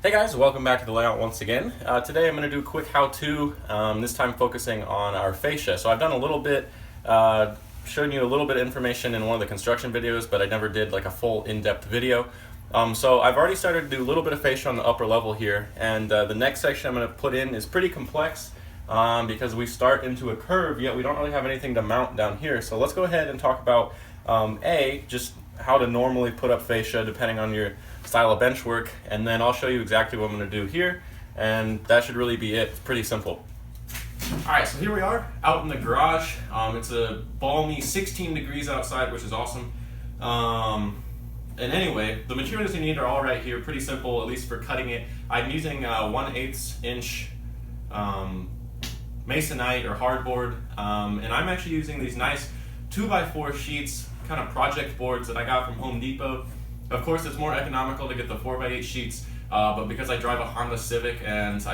Hey guys, welcome back to the layout once again. Today I'm going to do a quick how-to, this time focusing on our fascia. So I've done a little bit, showing you a little bit of information in one of the construction videos, but I never did like a full in-depth video. So I've already started to do a little bit of fascia on the upper level here, and the next section I'm going to put in is pretty complex because we start into a curve, yet we don't really have anything to mount down here. So let's go ahead and talk about just how to normally put up fascia depending on your style of bench work, and then I'll show you exactly what I'm going to do here, and that should really be it. It's pretty simple. Alright, so here we are out in the garage. It's a balmy 16 degrees outside, which is awesome. And anyway, the materials you need are all right here, pretty simple, at least for cutting it. I'm using 1/8 inch masonite or hardboard, and I'm actually using these nice 2x4 sheets, kind of project boards that I got from Home Depot. Of course, it's more economical to get the 4x8 sheets, but because I drive a Honda Civic and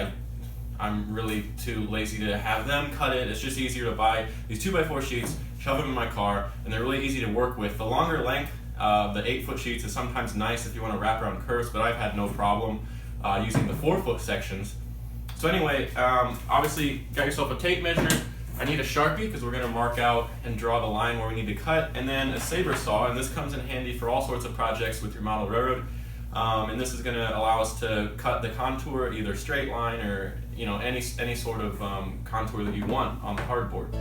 I'm really too lazy to have them cut it, it's just easier to buy these 2x4 sheets, shove them in my car, and they're really easy to work with. The longer length, the 8-foot sheets is sometimes nice if you want to wrap around curves, but I've had no problem using the 4-foot sections. So anyway, obviously got yourself a tape measure. I need a Sharpie because we're going to mark out and draw the line where we need to cut, and then a saber saw, and this comes in handy for all sorts of projects with your model railroad. And this is going to allow us to cut the contour, either straight line or any sort of contour that you want on the hardboard.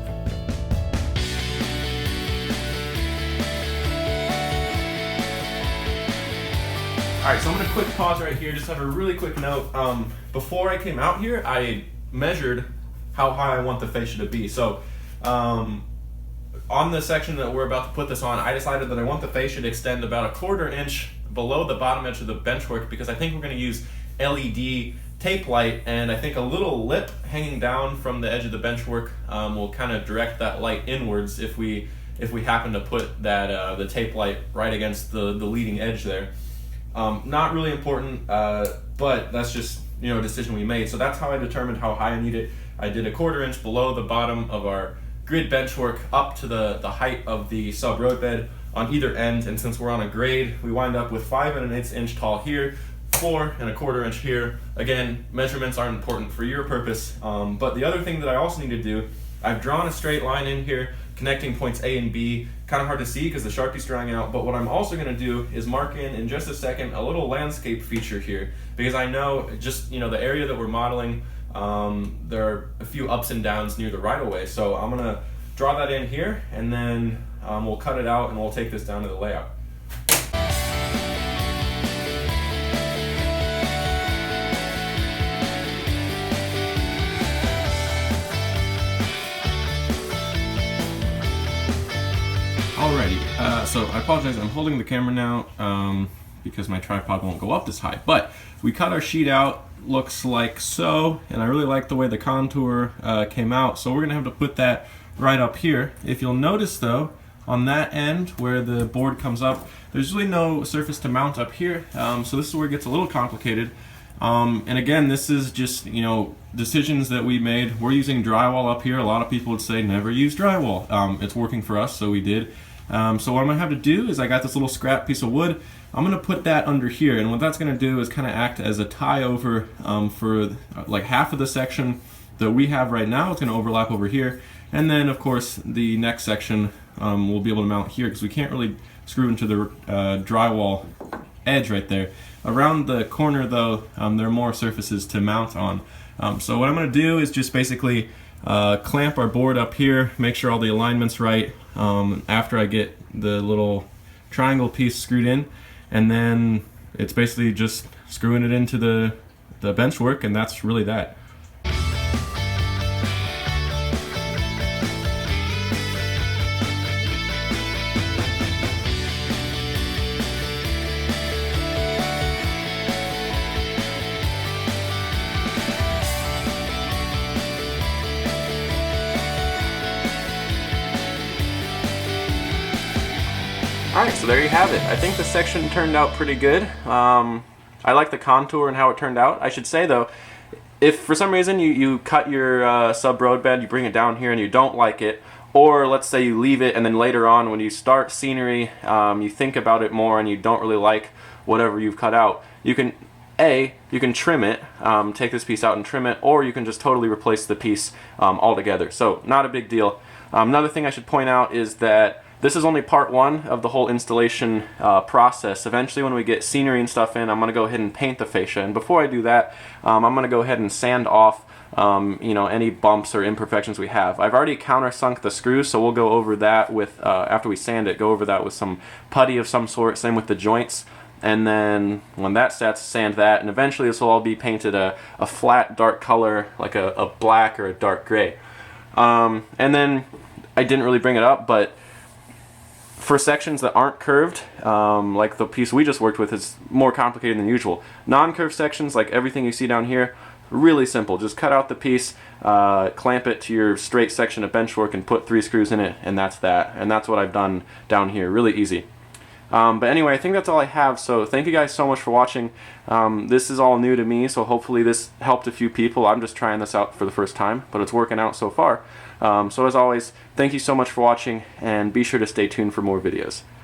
Alright, so I'm going to quick pause right here, just have a really quick note. Before I came out here, I measured how high I want the fascia to be. So on the section that we're about to put this on, I decided that I want the fascia to extend about 1/4 inch below the bottom edge of the benchwork, because I think we're going to use LED tape light, and I think a little lip hanging down from the edge of the benchwork will kind of direct that light inwards if we happen to put that the tape light right against the leading edge there. Not really important, but that's just a decision we made. So that's how I determined how high I need it. I did 1/4 inch below the bottom of our grid benchwork up to the height of the sub roadbed on either end, and since we're on a grade, we wind up with 5 1/8 inch tall here, 4 1/4 inch here. Again, measurements aren't important for your purpose, but the other thing that I also need to do, I've drawn a straight line in here connecting points A and B. Kind of hard to see because the Sharpie's drying out, but what I'm also going to do is mark in just a second a little landscape feature here, because I know just the area that we're modeling, there are a few ups and downs near the right-of-way, so I'm going to draw that in here, and then we'll cut it out and we'll take this down to the layout. Alrighty, so I apologize, I'm holding the camera now because my tripod won't go up this high, but we cut our sheet out, looks like so, and I really like the way the contour came out, so we're going to have to put that right up here. If you'll notice though, on that end where the board comes up, there's really no surface to mount up here, so this is where it gets a little complicated. And again, this is just decisions that we made. We're using drywall up here. A lot of people would say never use drywall. It's working for us, so we did. So what I'm going to have to do is I got this little scrap piece of wood. I'm going to put that under here, and what that's going to do is kind of act as a tie over for like half of the section that we have right now. It's going to overlap over here, and then of course the next section we'll be able to mount here because we can't really screw into the drywall edge right there. Around the corner though, there are more surfaces to mount on. So what I'm going to do is just basically clamp our board up here, make sure all the alignment's right after I get the little triangle piece screwed in, and then it's basically just screwing it into the benchwork, and that's really that. Alright, so there you have it. I think the section turned out pretty good. I like the contour and how it turned out. I should say though, if for some reason you cut your sub road bed, you bring it down here and you don't like it, or let's say you leave it and then later on when you start scenery, you think about it more and you don't really like whatever you've cut out, you can you can trim it, take this piece out and trim it, or you can just totally replace the piece altogether. So not a big deal. Another thing I should point out is that this is only part one of the whole installation process. Eventually, when we get scenery and stuff in, I'm going to go ahead and paint the fascia. And before I do that, I'm going to go ahead and sand off any bumps or imperfections we have. I've already countersunk the screws, so we'll go over that with, after we sand it, go over that with some putty of some sort, same with the joints. And then when that sets, sand that, and eventually this will all be painted a flat dark color, like a black or a dark gray. And then I didn't really bring it up, but for sections that aren't curved, like the piece we just worked with is more complicated than usual. Non-curved sections, like everything you see down here, really simple. Just cut out the piece, clamp it to your straight section of benchwork and put 3 screws in it, and that's that. And that's what I've done down here, really easy. But anyway, I think that's all I have, so thank you guys so much for watching. This is all new to me, so hopefully this helped a few people. I'm just trying this out for the first time, but it's working out so far. So as always, thank you so much for watching, and be sure to stay tuned for more videos.